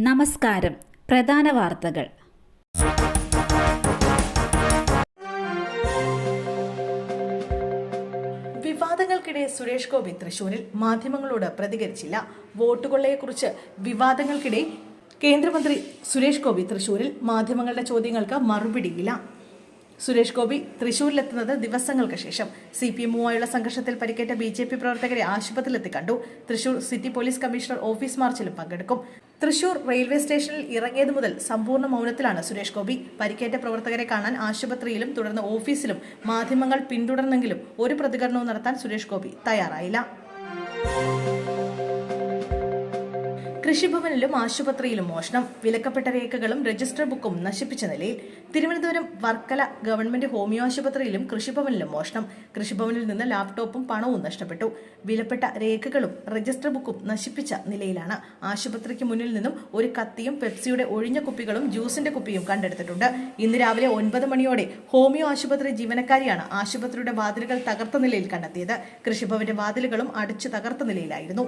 നമസ്കാരം. പ്രധാന വാർത്തകൾ. വിവാദങ്ങൾക്കിടെ സുരേഷ് ഗോപി തൃശൂരിൽ മാധ്യമങ്ങളോട് പ്രതികരിച്ചില്ല. വോട്ടുകൊള്ളയെക്കുറിച്ച് വിവാദങ്ങൾക്കിടെ കേന്ദ്രമന്ത്രി സുരേഷ് ഗോപി തൃശൂരിൽ മാധ്യമങ്ങളുടെ ചോദ്യങ്ങൾക്ക് മറുപടിയില്ല. സുരേഷ് ഗോപി തൃശൂരിലെത്തുന്നത് ദിവസങ്ങൾക്ക് ശേഷം. CPM-വുമായുള്ള സംഘർഷത്തിൽ പരിക്കേറ്റ BJP പ്രവർത്തകരെ ആശുപത്രിയിലെത്തി കണ്ടു. Thrissur city police commissioner office മാർച്ചിലും പങ്കെടുക്കും. തൃശൂർ റെയിൽവേ സ്റ്റേഷനിൽ ഇറങ്ങിയത് മുതൽ സമ്പൂർണ്ണ മൗനത്തിലാണ് സുരേഷ് ഗോപി. പരിക്കേറ്റ പ്രവർത്തകരെ കാണാൻ ആശുപത്രിയിലും തുടർന്ന് ഓഫീസിലും മാധ്യമങ്ങൾ പിന്തുടർന്നെങ്കിലും ഒരു പ്രതികരണവും നടത്താൻ സുരേഷ് ഗോപി തയ്യാറായില്ല. കൃഷിഭവനിലും ആശുപത്രിയിലും മോഷണം. വിലക്കപ്പെട്ട രേഖകളും രജിസ്റ്റർ ബുക്കും നശിപ്പിച്ച നിലയിൽ. തിരുവനന്തപുരം വർക്കല ഗവൺമെന്റ് ഹോമിയോ ആശുപത്രിയിലും കൃഷിഭവനിലും മോഷണം. കൃഷിഭവനിൽ നിന്ന് ലാപ്ടോപ്പും പണവും നഷ്ടപ്പെട്ടു. വിലപ്പെട്ട രേഖകളും രജിസ്റ്റർ ബുക്കും നശിപ്പിച്ച നിലയിലാണ്. ആശുപത്രിക്ക് മുന്നിൽ നിന്നും ഒരു കത്തിയും പെപ്സിയുടെ ഒഴിഞ്ഞ കുപ്പികളും ജ്യൂസിന്റെ കുപ്പിയും കണ്ടെടുത്തിട്ടുണ്ട്. ഇന്ന് രാവിലെ 9 മണിയോടെ ഹോമിയോ ആശുപത്രി ജീവനക്കാരിയാണ് ആശുപത്രിയുടെ വാതിലുകൾ തകർത്ത നിലയിൽ കണ്ടെത്തിയത്. കൃഷിഭവന്റെ വാതിലുകളും അടിച്ചു തകർത്ത നിലയിലായിരുന്നു.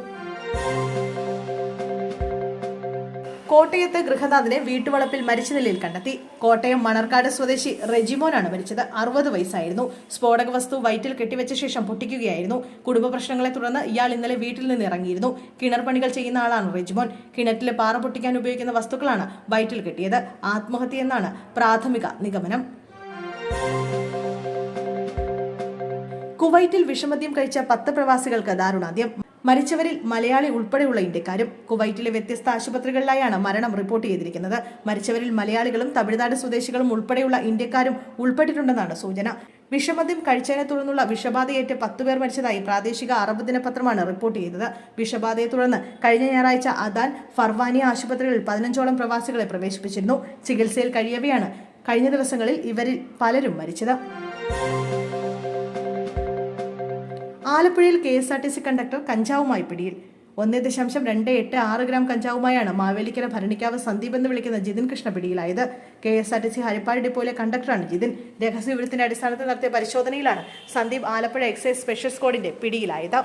കോട്ടയത്ത് ഗൃഹനാഥനെ വീട്ടുവളപ്പിൽ മരിച്ച നിലയിൽ കണ്ടെത്തി. കോട്ടയം മണർക്കാട് സ്വദേശി റെജിമോനാണ് മരിച്ചത്. 60 വയസ്സായിരുന്നു. സ്ഫോടക വസ്തു വയറ്റിൽ കെട്ടിവെച്ച ശേഷം പൊട്ടിക്കുകയായിരുന്നു. കുടുംബ പ്രശ്നങ്ങളെ തുടർന്ന് ഇയാൾ ഇന്നലെ വീട്ടിൽ നിന്ന് ഇറങ്ങിയിരുന്നു. കിണർ പണികൾ ചെയ്യുന്ന ആളാണ് റെജിമോൻ. കിണറ്റിലെ പാറ പൊട്ടിക്കാൻ ഉപയോഗിക്കുന്ന വസ്തുക്കളാണ് വയറ്റിൽ കെട്ടിയത്. ആത്മഹത്യയെന്നാണ് പ്രാഥമിക നിഗമനം. കുവൈറ്റിൽ വിഷമദ്യം കഴിച്ച 10 പ്രവാസികൾക്ക് ദാരുണാന്ത്യം. മരിച്ചവരിൽ മലയാളി ഉൾപ്പെടെയുള്ള ഇന്ത്യക്കാരും. കുവൈറ്റിലെ വ്യത്യസ്ത ആശുപത്രികളിലായാണ് മരണം റിപ്പോർട്ട് ചെയ്തിരിക്കുന്നത്. മരിച്ചവരിൽ മലയാളികളും തമിഴ്നാട് സ്വദേശികളും ഉൾപ്പെടെയുള്ള ഇന്ത്യക്കാരും ഉൾപ്പെട്ടിട്ടുണ്ടെന്നാണ് സൂചന. വിഷമദ്യം കഴിച്ചതിനെ തുടർന്നുള്ള വിഷബാധയേറ്റ് 10 പേർ മരിച്ചതായി പ്രാദേശിക അറബ് ദിനപത്രമാണ് റിപ്പോർട്ട് ചെയ്തത്. വിഷബാധയെ തുടർന്ന് കഴിഞ്ഞ ഞായറാഴ്ച അദാൻ ഫർവാനിയ ആശുപത്രികളിൽ 15ഓളം പ്രവാസികളെ പ്രവേശിപ്പിച്ചിരുന്നു. ചികിത്സയിൽ കഴിയവെയാണ് കഴിഞ്ഞ ദിവസങ്ങളിൽ ഇവരിൽ പലരും മരിച്ചത്. ആലപ്പുഴയിൽ KSRTC കണ്ടക്ടർ കഞ്ചാവുമായി പിടിയിൽ. 1.286 ഗ്രാം കഞ്ചാവുമായാണ് മാവേലിക്കര ഭരണിക്കാവ് സന്ദീപ് എന്ന് വിളിക്കുന്ന ജിതിൻ കൃഷ്ണ പിടിയിലായത്. KSRTC ഹരിപ്പാട് ഡിപ്പോയിലെ കണ്ടക്ടറാണ് ജിതിൻ. രഹസ്യവിവരത്തിന്റെ അടിസ്ഥാനത്തിൽ നടത്തിയ പരിശോധനയിലാണ് സന്ദീപ് ആലപ്പുഴ എക്സൈസ് സ്പെഷ്യൽ സ്ക്വാഡിന്റെ പിടിയിലായത്.